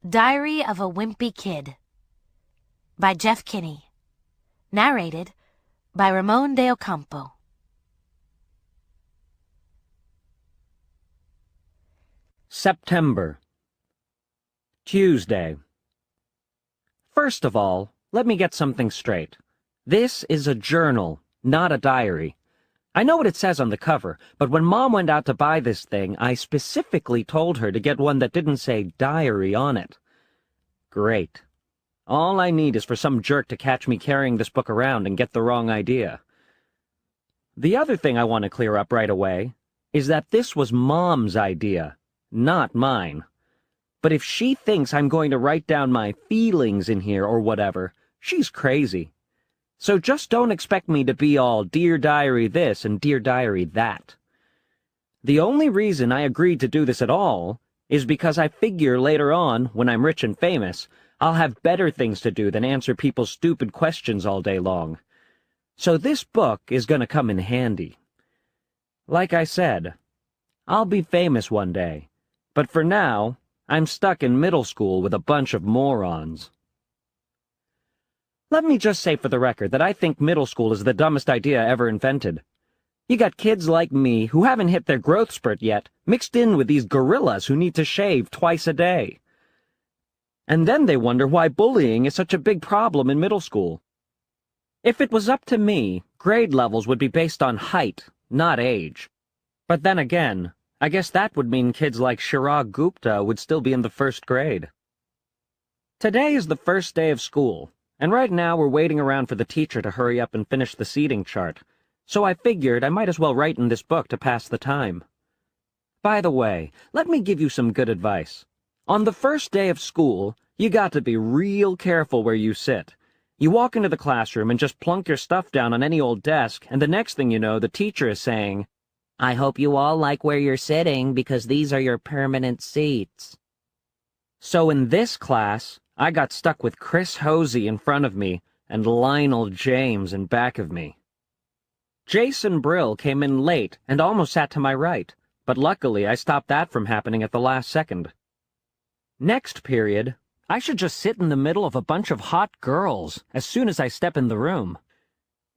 Diary of a Wimpy Kid by Jeff Kinney. Narrated by Ramon de Ocampo. September. Tuesday. First of all, let me get something straight. This is a journal, not a diary. I know what it says on the cover, but when Mom went out to buy this thing, I specifically told her to get one that didn't say diary on it. Great. All I need is for some jerk to catch me carrying this book around and get the wrong idea. The other thing I want to clear up right away is that this was Mom's idea, not mine. But if she thinks I'm going to write down my feelings in here or whatever, she's crazy. So just don't expect me to be all Dear Diary this and Dear Diary that. The only reason I agreed to do this at all is because I figure later on, when I'm rich and famous, I'll have better things to do than answer people's stupid questions all day long. So this book is going to come in handy. Like I said, I'll be famous one day, but for now, I'm stuck in middle school with a bunch of morons. Let me just say for the record that I think middle school is the dumbest idea ever invented. You got kids like me who haven't hit their growth spurt yet, mixed in with these gorillas who need to shave twice a day. And then they wonder why bullying is such a big problem in middle school. If it was up to me, grade levels would be based on height, not age. But then again, I guess that would mean kids like Chirag Gupta would still be in the first grade. Today is the first day of school, and right now we're waiting around for the teacher to hurry up and finish the seating chart, so I figured I might as well write in this book to pass the time. By the way, let me give you some good advice. On the first day of school, you got to be real careful where you sit. You walk into the classroom and just plunk your stuff down on any old desk, and the next thing you know, the teacher is saying, "I hope you all like where you're sitting because these are your permanent seats." So in this class, I got stuck with Chris Hosey in front of me and Lionel James in back of me. Jason Brill came in late and almost sat to my right, but luckily I stopped that from happening at the last second. Next period, I should just sit in the middle of a bunch of hot girls as soon as I step in the room.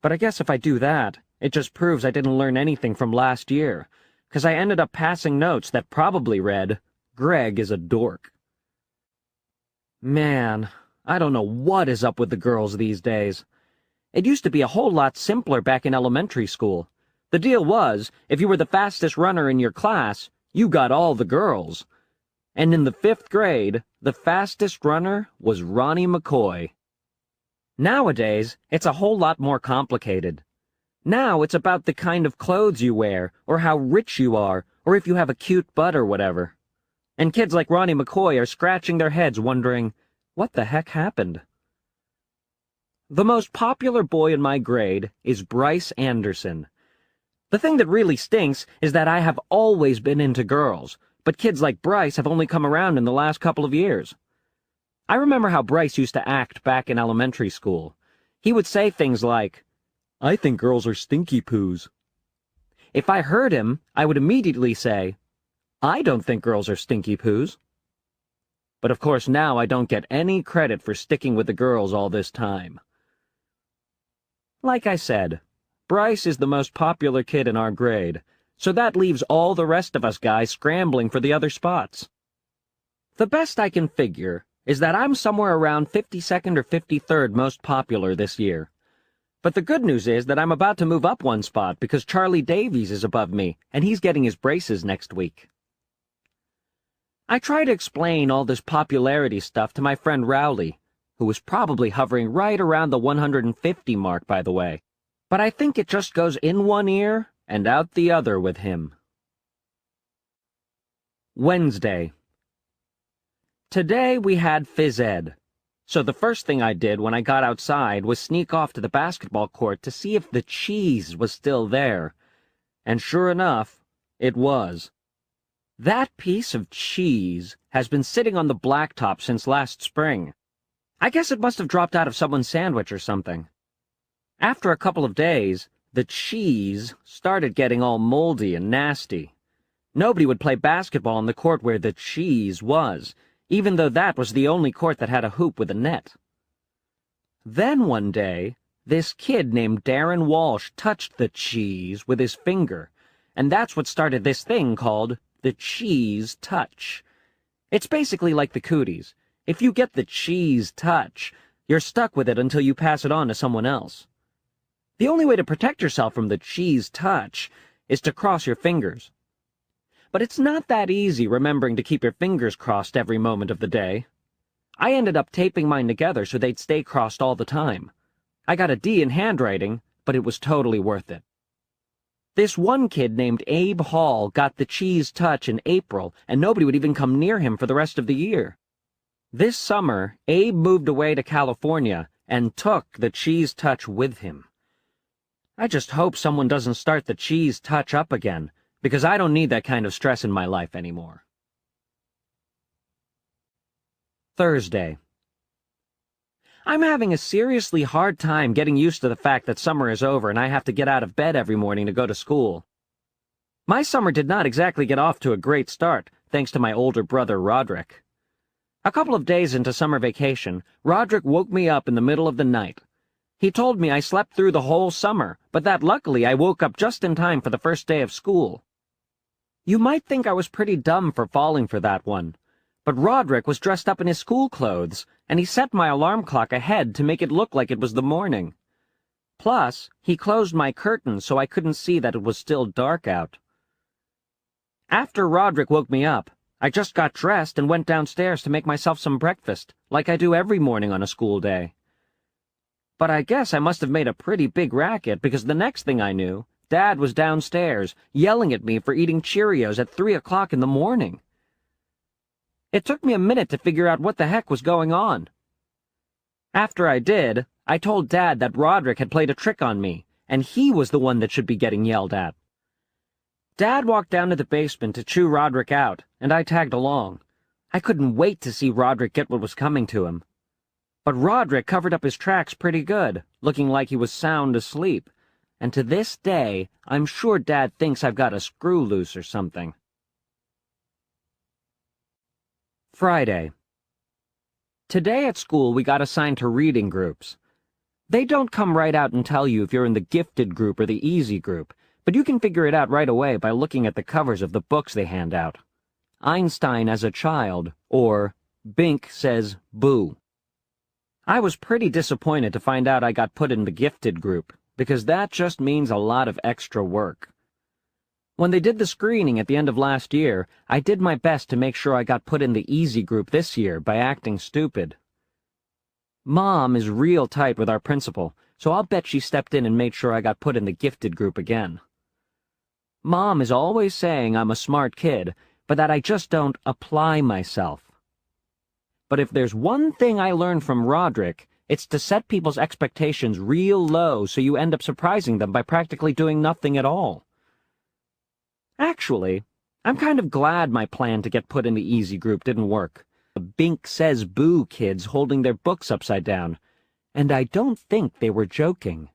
But I guess if I do that, it just proves I didn't learn anything from last year, 'cause I ended up passing notes that probably read, "Greg is a dork." Man, I don't know what is up with the girls these days. It used to be a whole lot simpler back in elementary school. The deal was, if you were the fastest runner in your class, you got all the girls. And in the 5th grade, the fastest runner was Ronnie McCoy. Nowadays, it's a whole lot more complicated. Now it's about the kind of clothes you wear, or how rich you are, or if you have a cute butt or whatever. And kids like Ronnie McCoy are scratching their heads wondering, what the heck happened? The most popular boy in my grade is Bryce Anderson. The thing that really stinks is that I have always been into girls, but kids like Bryce have only come around in the last couple of years. I remember how Bryce used to act back in elementary school. He would say things like, "I think girls are stinky poos." If I heard him, I would immediately say, "I don't think girls are stinky poos." But of course now I don't get any credit for sticking with the girls all this time. Like I said, Bryce is the most popular kid in our grade, so that leaves all the rest of us guys scrambling for the other spots. The best I can figure is that I'm somewhere around 52nd or 53rd most popular this year. But the good news is that I'm about to move up one spot because Charlie Davies is above me, and he's getting his braces next week. I try to explain all this popularity stuff to my friend Rowley, who was probably hovering right around the 150 mark, by the way. But I think it just goes in one ear and out the other with him. Wednesday. Today we had phys ed, so the first thing I did when I got outside was sneak off to the basketball court to see if the cheese was still there. And sure enough, it was. That piece of cheese has been sitting on the blacktop since last spring. I guess it must have dropped out of someone's sandwich or something. After a couple of days, the cheese started getting all moldy and nasty. Nobody would play basketball on the court where the cheese was. even though that was the only court that had a hoop with a net. Then one day, this kid named Darren Walsh touched the cheese with his finger, and that's what started this thing called the cheese touch. It's basically like the cooties. If you get the cheese touch, you're stuck with it until you pass it on to someone else. The only way to protect yourself from the cheese touch is to cross your fingers. But it's not that easy remembering to keep your fingers crossed every moment of the day. I ended up taping mine together so they'd stay crossed all the time. I got a D in handwriting, but it was totally worth it. This one kid named Abe Hall got the cheese touch in April, and nobody would even come near him for the rest of the year. This summer, Abe moved away to California and took the cheese touch with him. I just hope someone doesn't start the cheese touch up again, because I don't need that kind of stress in my life anymore. Thursday. I'm having a seriously hard time getting used to the fact that summer is over and I have to get out of bed every morning to go to school. My summer did not exactly get off to a great start, thanks to my older brother Roderick. A couple of days into summer vacation, Roderick woke me up in the middle of the night. He told me I slept through the whole summer, but that luckily I woke up just in time for the first day of school. You might think I was pretty dumb for falling for that one, but Roderick was dressed up in his school clothes, and he set my alarm clock ahead to make it look like it was the morning. Plus, he closed my curtains so I couldn't see that it was still dark out. After Roderick woke me up, I just got dressed and went downstairs to make myself some breakfast, like I do every morning on a school day. But I guess I must have made a pretty big racket, because the next thing I knew, Dad was downstairs, yelling at me for eating Cheerios at 3 o'clock in the morning. It took me a minute to figure out what the heck was going on. After I did, I told Dad that Roderick had played a trick on me, and he was the one that should be getting yelled at. Dad walked down to the basement to chew Roderick out, and I tagged along. I couldn't wait to see Roderick get what was coming to him. But Roderick covered up his tracks pretty good, looking like he was sound asleep, and to this day, I'm sure Dad thinks I've got a screw loose or something. Friday. Today at school we got assigned to reading groups. They don't come right out and tell you if you're in the gifted group or the easy group, but you can figure it out right away by looking at the covers of the books they hand out. Einstein as a Child, or Bink Says Boo. I was pretty disappointed to find out I got put in the gifted group, because that just means a lot of extra work. When they did the screening at the end of last year, I did my best to make sure I got put in the easy group this year by acting stupid. Mom is real tight with our principal, so I'll bet she stepped in and made sure I got put in the gifted group again. Mom is always saying I'm a smart kid, but that I just don't apply myself. But if there's one thing I learned from Roderick, it's to set people's expectations real low so you end up surprising them by practically doing nothing at all. Actually, I'm kind of glad my plan to get put in the easy group didn't work. The Bink Says Boo kids holding their books upside down, and I don't think they were joking.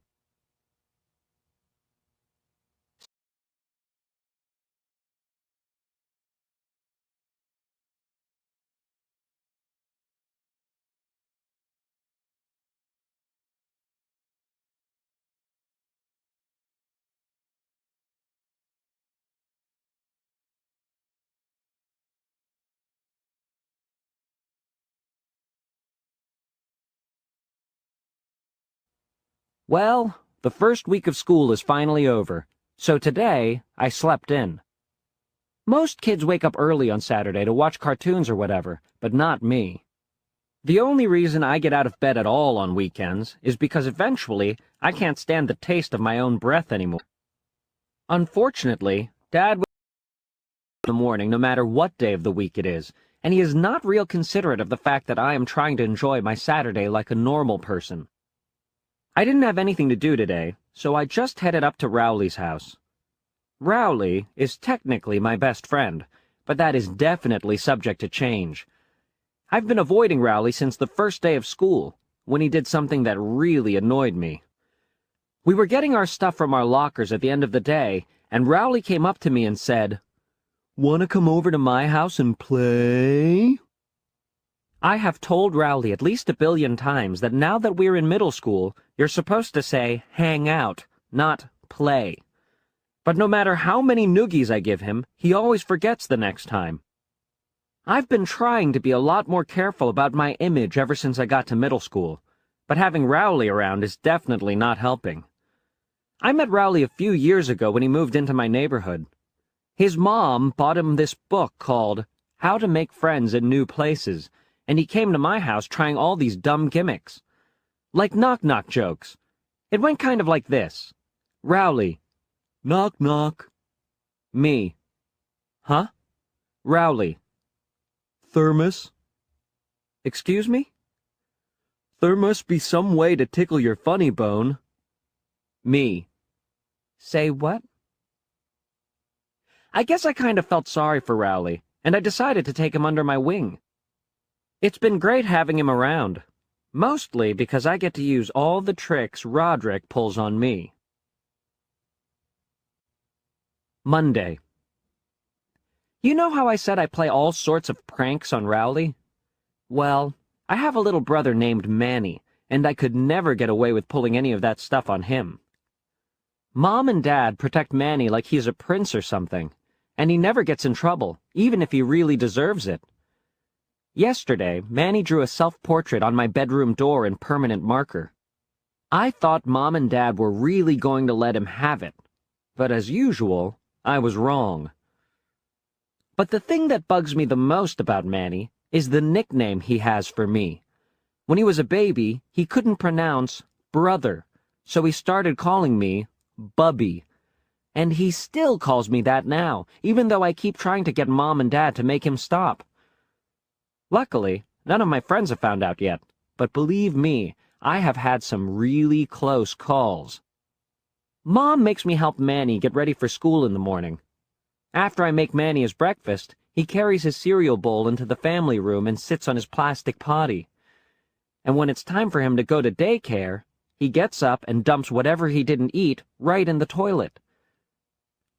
Well, the first week of school is finally over, so today I slept in. Most kids wake up early on Saturday to watch cartoons or whatever, but not me. The only reason I get out of bed at all on weekends is because eventually I can't stand the taste of my own breath anymore. Unfortunately, Dad wakes up in the morning no matter what day of the week it is, and he is not real considerate of the fact that I am trying to enjoy my Saturday like a normal person. I didn't have anything to do today, so I just headed up to Rowley's house. Rowley is technically my best friend, but that is definitely subject to change. I've been avoiding Rowley since the first day of school, when he did something that really annoyed me. We were getting our stuff from our lockers at the end of the day, and Rowley came up to me and said, "Want to come over to my house and play?" I have told Rowley at least 1,000,000,000 times that now that we're in middle school, you're supposed to say hang out, not play. But no matter how many noogies I give him, he always forgets the next time. I've been trying to be a lot more careful about my image ever since I got to middle school, but having Rowley around is definitely not helping. I met Rowley a few years ago when he moved into my neighborhood. His mom bought him this book called How to Make Friends in New Places, and he came to my house trying all these dumb gimmicks. Like knock-knock jokes. It went kind of like this. Rowley. Knock knock. Me. Huh? Rowley. Thermos. Excuse me? There must be some way to tickle your funny bone. Me. Say what? I guess I kind of felt sorry for Rowley, and I decided to take him under my wing. It's been great having him around, mostly because I get to use all the tricks Roderick pulls on me. Monday. You know how I said I play all sorts of pranks on Rowley? Well, I have a little brother named Manny, and I could never get away with pulling any of that stuff on him. Mom and Dad protect Manny like he's a prince or something, and he never gets in trouble, even if he really deserves it. Yesterday, Manny drew a self-portrait on my bedroom door in permanent marker. I thought Mom and Dad were really going to let him have it, but as usual, I was wrong. But the thing that bugs me the most about Manny is the nickname he has for me. When he was a baby, he couldn't pronounce brother, so he started calling me Bubby. And he still calls me that now, even though I keep trying to get Mom and Dad to make him stop. Luckily, none of my friends have found out yet, but believe me, I have had some really close calls. Mom makes me help Manny get ready for school in the morning. After I make Manny his breakfast, he carries his cereal bowl into the family room and sits on his plastic potty. And when it's time for him to go to daycare, he gets up and dumps whatever he didn't eat right in the toilet.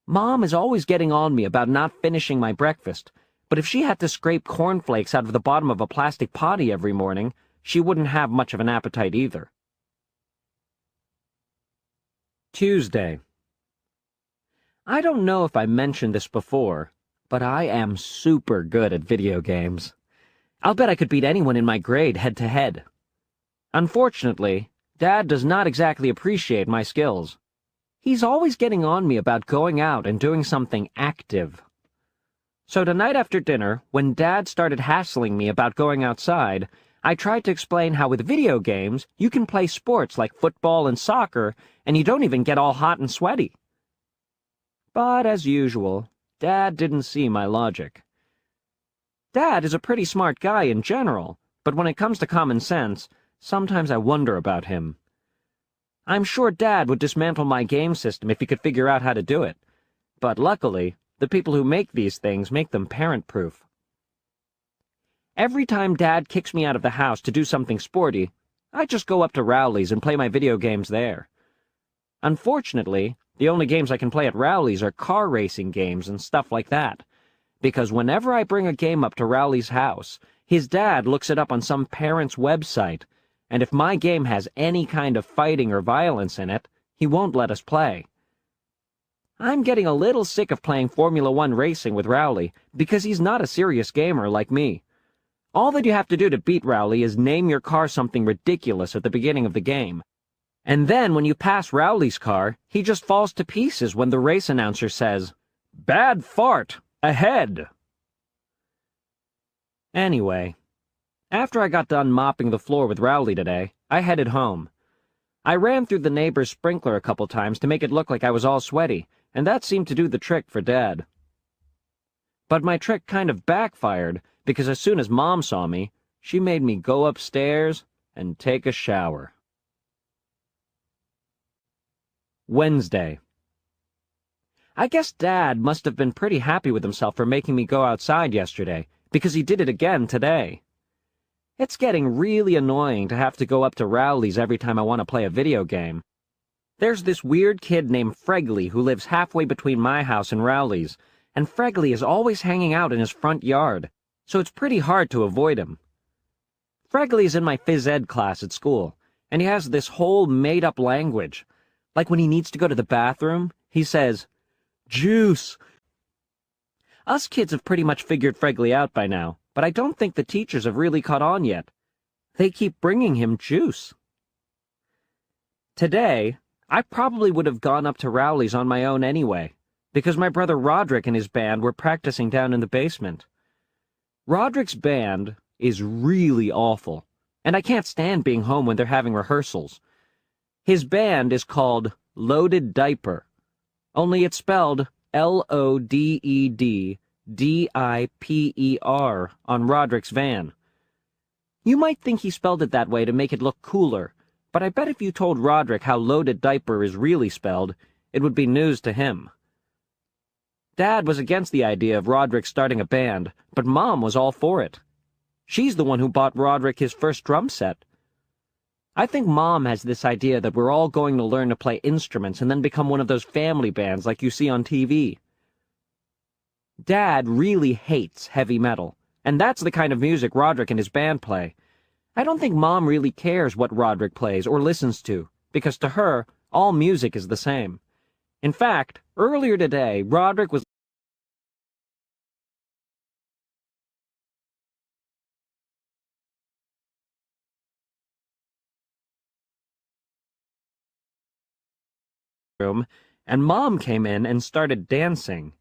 Mom is always getting on me about not finishing my breakfast, but if she had to scrape cornflakes out of the bottom of a plastic potty every morning, she wouldn't have much of an appetite either. Tuesday. I don't know if I mentioned this before, but I am super good at video games. I'll bet I could beat anyone in my grade head-to-head. Unfortunately, Dad does not exactly appreciate my skills. He's always getting on me about going out and doing something active. So tonight after dinner, when Dad started hassling me about going outside, I tried to explain how with video games, you can play sports like football and soccer, and you don't even get all hot and sweaty. But as usual, Dad didn't see my logic. Dad is a pretty smart guy in general, but when it comes to common sense, sometimes I wonder about him. I'm sure Dad would dismantle my game system if he could figure out how to do it, but luckily, the people who make these things make them parent-proof. Every time Dad kicks me out of the house to do something sporty, I just go up to Rowley's and play my video games there. Unfortunately, the only games I can play at Rowley's are car racing games and stuff like that, because whenever I bring a game up to Rowley's house, his dad looks it up on some parent's website, and if my game has any kind of fighting or violence in it, he won't let us play. I'm getting a little sick of playing Formula One racing with Rowley, because he's not a serious gamer like me. All that you have to do to beat Rowley is name your car something ridiculous at the beginning of the game. And then when you pass Rowley's car, he just falls to pieces when the race announcer says, "Bad fart! Ahead!" Anyway, after I got done mopping the floor with Rowley today, I headed home. I ran through the neighbor's sprinkler a couple times to make it look like I was all sweaty, and that seemed to do the trick for Dad. But my trick kind of backfired, because as soon as Mom saw me, she made me go upstairs and take a shower. Wednesday. I guess Dad must have been pretty happy with himself for making me go outside yesterday, because he did it again today. It's getting really annoying to have to go up to Rowley's every time I want to play a video game. There's this weird kid named Fregley who lives halfway between my house and Rowley's, and Fregley is always hanging out in his front yard, so it's pretty hard to avoid him. Fregley's in my phys ed class at school, and he has this whole made-up language. Like when he needs to go to the bathroom, he says, "Juice." Us kids have pretty much figured Fregley out by now, but I don't think the teachers have really caught on yet. They keep bringing him juice. Today, I probably would have gone up to Rowley's on my own anyway, because my brother Roderick and his band were practicing down in the basement. Roderick's band is really awful, and I can't stand being home when they're having rehearsals. His band is called Loaded Diaper, only it's spelled L-O-D-E-D-D-I-P-E-R on Roderick's van. You might think he spelled it that way to make it look cooler, but I bet if you told Roderick how Loaded Diaper is really spelled, it would be news to him. Dad was against the idea of Roderick starting a band, but Mom was all for it. She's the one who bought Roderick his first drum set. I think Mom has this idea that we're all going to learn to play instruments and then become one of those family bands like you see on TV. Dad really hates heavy metal, and that's the kind of music Roderick and his band play. I don't think Mom really cares what Roderick plays or listens to, because to her, all music is the same. In fact, earlier today, Roderick was room, and Mom came in and started dancing.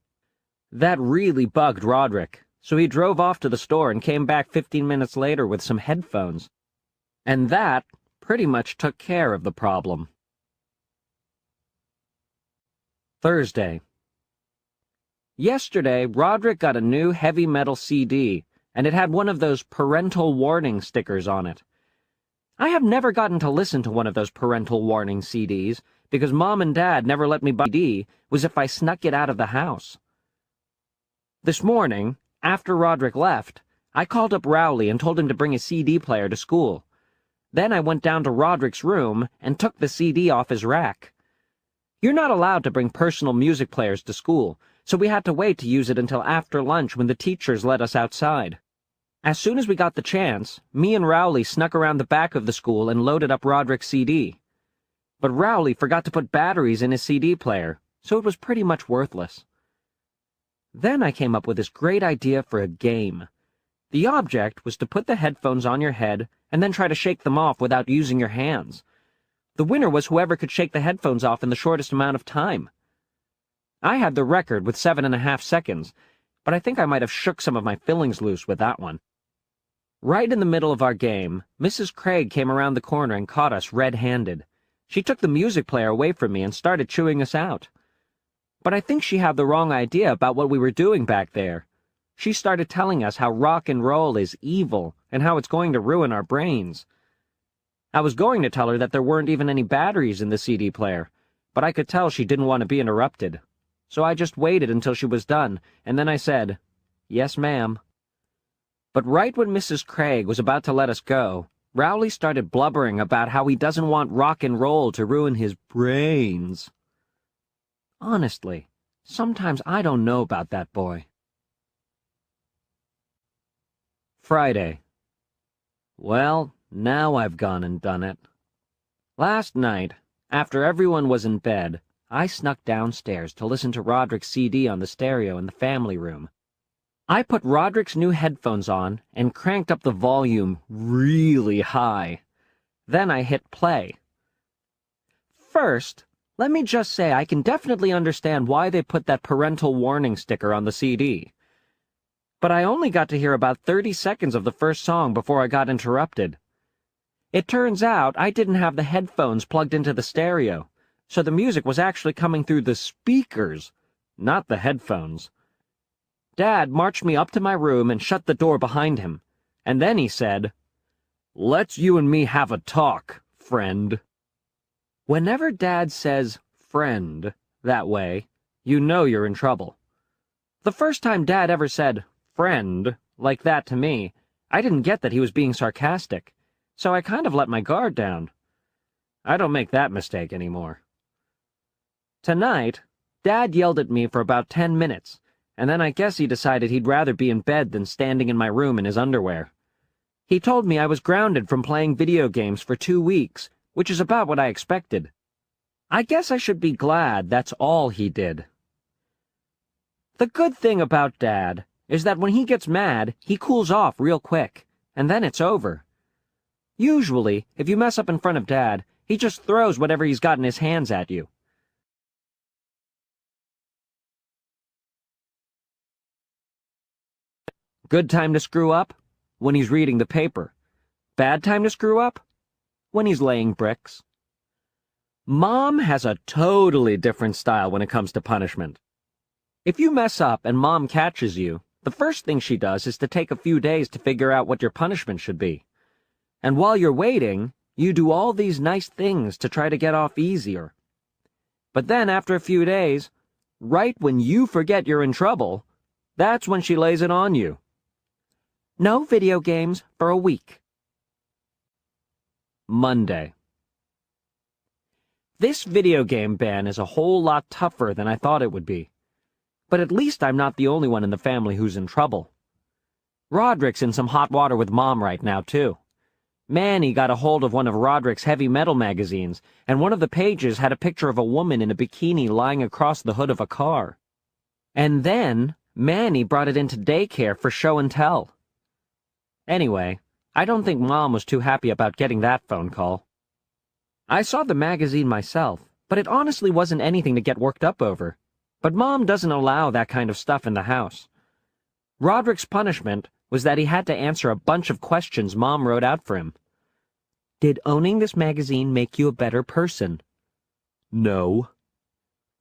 That really bugged Roderick, so he drove off to the store and came back 15 minutes later with some headphones. And that pretty much took care of the problem. Thursday. Yesterday, Roderick got a new heavy metal CD, and it had one of those parental warning stickers on it. I have never gotten to listen to one of those parental warning CDs, because Mom and Dad never let me buy a CD, was if I snuck it out of the house. This morning, after Roderick left, I called up Rowley and told him to bring a CD player to school. Then I went down to Roderick's room and took the CD off his rack. You're not allowed to bring personal music players to school, so we had to wait to use it until after lunch when the teachers let us outside. As soon as we got the chance, me and Rowley snuck around the back of the school and loaded up Roderick's CD. But Rowley forgot to put batteries in his CD player, so it was pretty much worthless. Then I came up with this great idea for a game. The object was to put the headphones on your head and then try to shake them off without using your hands. The winner was whoever could shake the headphones off in the shortest amount of time. I had the record with 7.5 seconds, but I think I might have shook some of my fillings loose with that one. Right in the middle of our game, Mrs. Craig came around the corner and caught us red-handed. She took the music player away from me and started chewing us out. But I think she had the wrong idea about what we were doing back there. She started telling us how rock and roll is evil and how it's going to ruin our brains. I was going to tell her that there weren't even any batteries in the CD player, but I could tell she didn't want to be interrupted. So I just waited until she was done, and then I said, "Yes, ma'am." But right when Mrs. Craig was about to let us go, Rowley started blubbering about how he doesn't want rock and roll to ruin his brains. Honestly, sometimes I don't know about that boy. Friday. Well, now I've gone and done it. Last night, after everyone was in bed, I snuck downstairs to listen to Roderick's CD on the stereo in the family room. I put Roderick's new headphones on and cranked up the volume really high. Then I hit play. First, let me just say I can definitely understand why they put that parental warning sticker on the CD. But I only got to hear about 30 seconds of the first song before I got interrupted. It turns out I didn't have the headphones plugged into the stereo, so the music was actually coming through the speakers, not the headphones. Dad marched me up to my room and shut the door behind him, and then he said, "Let's you and me have a talk, friend." Whenever Dad says friend that way, you know you're in trouble. The first time Dad ever said friend like that to me, I didn't get that he was being sarcastic, so I kind of let my guard down. I don't make that mistake anymore. Tonight, Dad yelled at me for about 10 minutes, and then I guess he decided he'd rather be in bed than standing in my room in his underwear. He told me I was grounded from playing video games for 2 weeks, which is about what I expected. I guess I should be glad that's all he did. The good thing about Dad is that when he gets mad, he cools off real quick, and then it's over. Usually, if you mess up in front of Dad, he just throws whatever he's got in his hands at you. Good time to screw up? When he's reading the paper. Bad time to screw up? When he's laying bricks. Mom has a totally different style when it comes to punishment. If you mess up and Mom catches you, the first thing she does is to take a few days to figure out what your punishment should be. And while you're waiting, you do all these nice things to try to get off easier. But then after a few days, right when you forget you're in trouble, that's when she lays it on you. No video games for a week. Monday. This video game ban is a whole lot tougher than I thought it would be. But at least I'm not the only one in the family who's in trouble. Roderick's in some hot water with Mom right now, too. Manny got a hold of one of Roderick's heavy metal magazines, and one of the pages had a picture of a woman in a bikini lying across the hood of a car. And then, Manny brought it into daycare for show and tell. Anyway, I don't think Mom was too happy about getting that phone call. I saw the magazine myself, but it honestly wasn't anything to get worked up over. But Mom doesn't allow that kind of stuff in the house. Roderick's punishment was that he had to answer a bunch of questions Mom wrote out for him. Did owning this magazine make you a better person? No.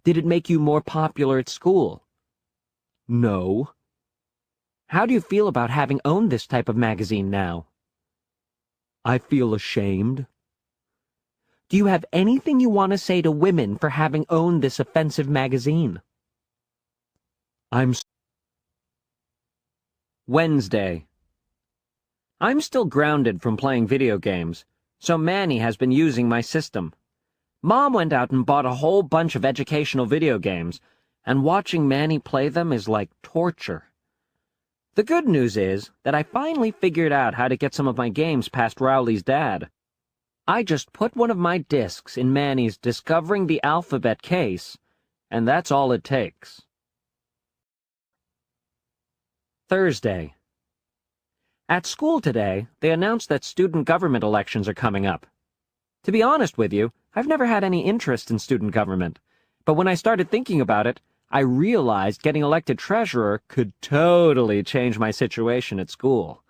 Did it make you more popular at school? No. How do you feel about having owned this type of magazine now? I feel ashamed. Do you have anything you want to say to women for having owned this offensive magazine? Wednesday. I'm still grounded from playing video games, so Manny has been using my system. Mom went out and bought a whole bunch of educational video games, and watching Manny play them is like torture. The good news is that I finally figured out how to get some of my games past Rowley's dad. I just put one of my discs in Manny's Discovering the Alphabet case, and that's all it takes. Thursday. At school today, they announced that student government elections are coming up. To be honest with you, I've never had any interest in student government, but when I started thinking about it, I realized getting elected treasurer could totally change my situation at school.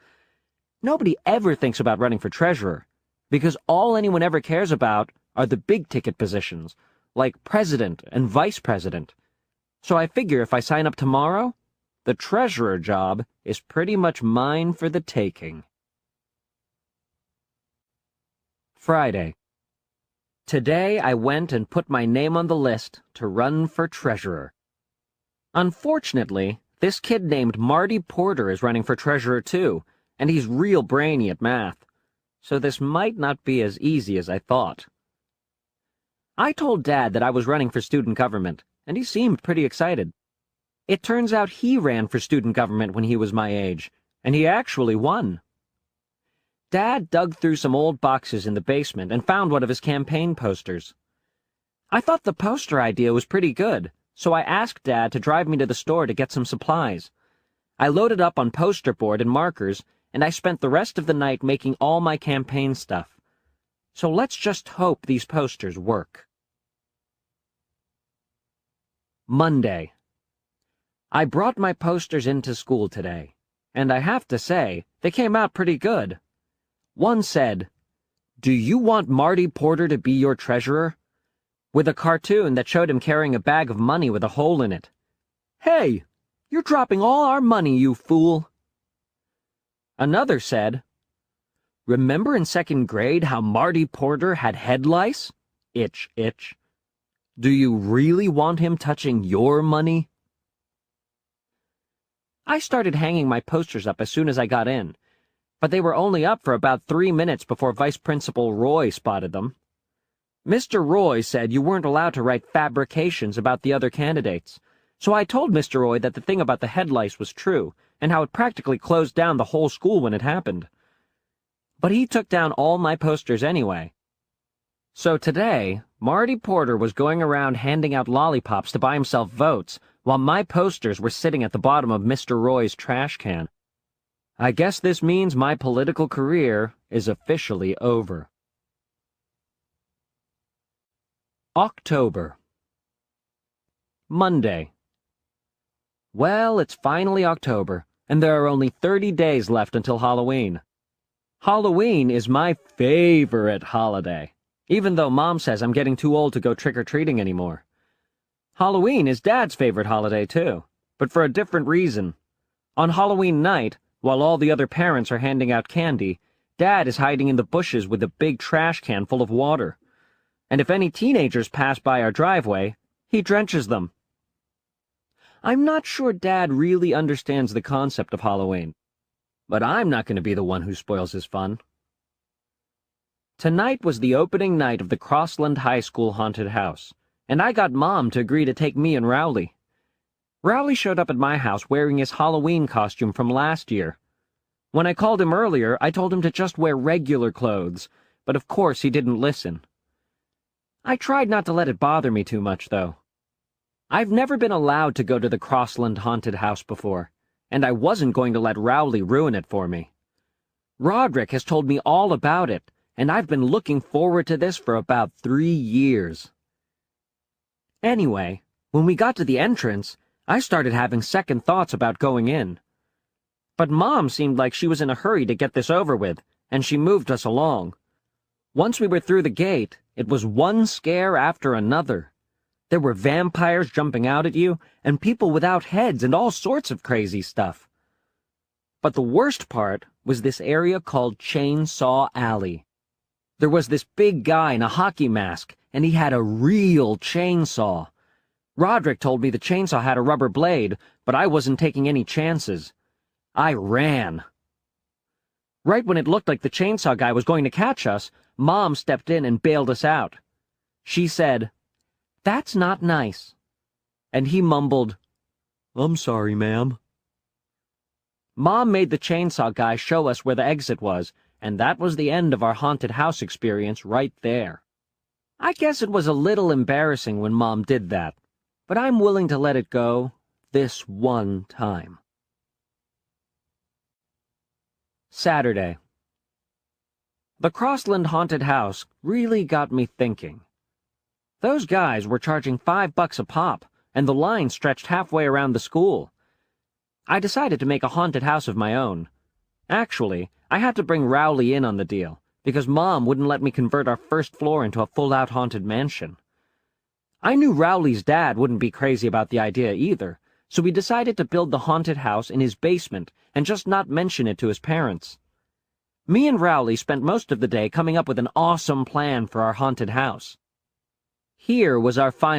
Nobody ever thinks about running for treasurer, because all anyone ever cares about are the big-ticket positions, like president and vice president. So I figure if I sign up tomorrow, the treasurer job is pretty much mine for the taking. Friday. Today I went and put my name on the list to run for treasurer. Unfortunately, this kid named Marty Porter is running for treasurer too, and he's real brainy at math. So this might not be as easy as I thought. I told Dad that I was running for student government, and he seemed pretty excited. It turns out he ran for student government when he was my age, and he actually won. Dad dug through some old boxes in the basement and found one of his campaign posters. I thought the poster idea was pretty good, so I asked Dad to drive me to the store to get some supplies. I loaded up on poster board and markers, and I spent the rest of the night making all my campaign stuff. So let's just hope these posters work. Monday. I brought my posters into school today, and I have to say, they came out pretty good. One said, "Do you want Marty Porter to be your treasurer?" with a cartoon that showed him carrying a bag of money with a hole in it. "Hey, you're dropping all our money, you fool." Another said, "Remember in second grade how Marty Porter had head lice? Itch, itch. Do you really want him touching your money?" I started hanging my posters up as soon as I got in, but they were only up for about 3 minutes before Vice Principal Roy spotted them. Mr. Roy said you weren't allowed to write fabrications about the other candidates, so I told Mr. Roy that the thing about the head lice was true, and how it practically closed down the whole school when it happened. but he took down all my posters anyway. So today, Marty Porter was going around handing out lollipops to buy himself votes, while my posters were sitting at the bottom of Mr. Roy's trash can. I guess this means my political career is officially over. October. Monday. Well, it's finally October, and there are only 30 days left until Halloween. Halloween is my favorite holiday, even though Mom says I'm getting too old to go trick-or-treating anymore. Halloween is Dad's favorite holiday, too, but for a different reason. On Halloween night, while all the other parents are handing out candy, Dad is hiding in the bushes with a big trash can full of water. And if any teenagers pass by our driveway, he drenches them. I'm not sure Dad really understands the concept of Halloween, but I'm not going to be the one who spoils his fun. Tonight was the opening night of the Crossland High School haunted house, and I got Mom to agree to take me and Rowley. Rowley showed up at my house wearing his Halloween costume from last year. When I called him earlier, I told him to just wear regular clothes, but of course he didn't listen. I tried not to let it bother me too much, though. I've never been allowed to go to the Crossland haunted house before, and I wasn't going to let Rowley ruin it for me. Roderick has told me all about it, and I've been looking forward to this for about 3 years. Anyway, when we got to the entrance, I started having second thoughts about going in. But Mom seemed like she was in a hurry to get this over with, and she moved us along. Once we were through the gate, it was one scare after another. There were vampires jumping out at you, and people without heads, and all sorts of crazy stuff. But the worst part was this area called Chainsaw Alley. There was this big guy in a hockey mask, and he had a real chainsaw. Roderick told me the chainsaw had a rubber blade, but I wasn't taking any chances. I ran. Right when it looked like the chainsaw guy was going to catch us, Mom stepped in and bailed us out. She said, "That's not nice." And he mumbled, "I'm sorry, ma'am." Mom made the chainsaw guy show us where the exit was, and that was the end of our haunted house experience right there. I guess it was a little embarrassing when Mom did that, but I'm willing to let it go this one time. Saturday. The Crossland haunted house really got me thinking. Those guys were charging $5 a pop, and the line stretched halfway around the school. I decided to make a haunted house of my own. Actually, I had to bring Rowley in on the deal, because Mom wouldn't let me convert our first floor into a full-out haunted mansion. I knew Rowley's dad wouldn't be crazy about the idea either, so we decided to build the haunted house in his basement and just not mention it to his parents. Me and Rowley spent most of the day coming up with an awesome plan for our haunted house. Here was our final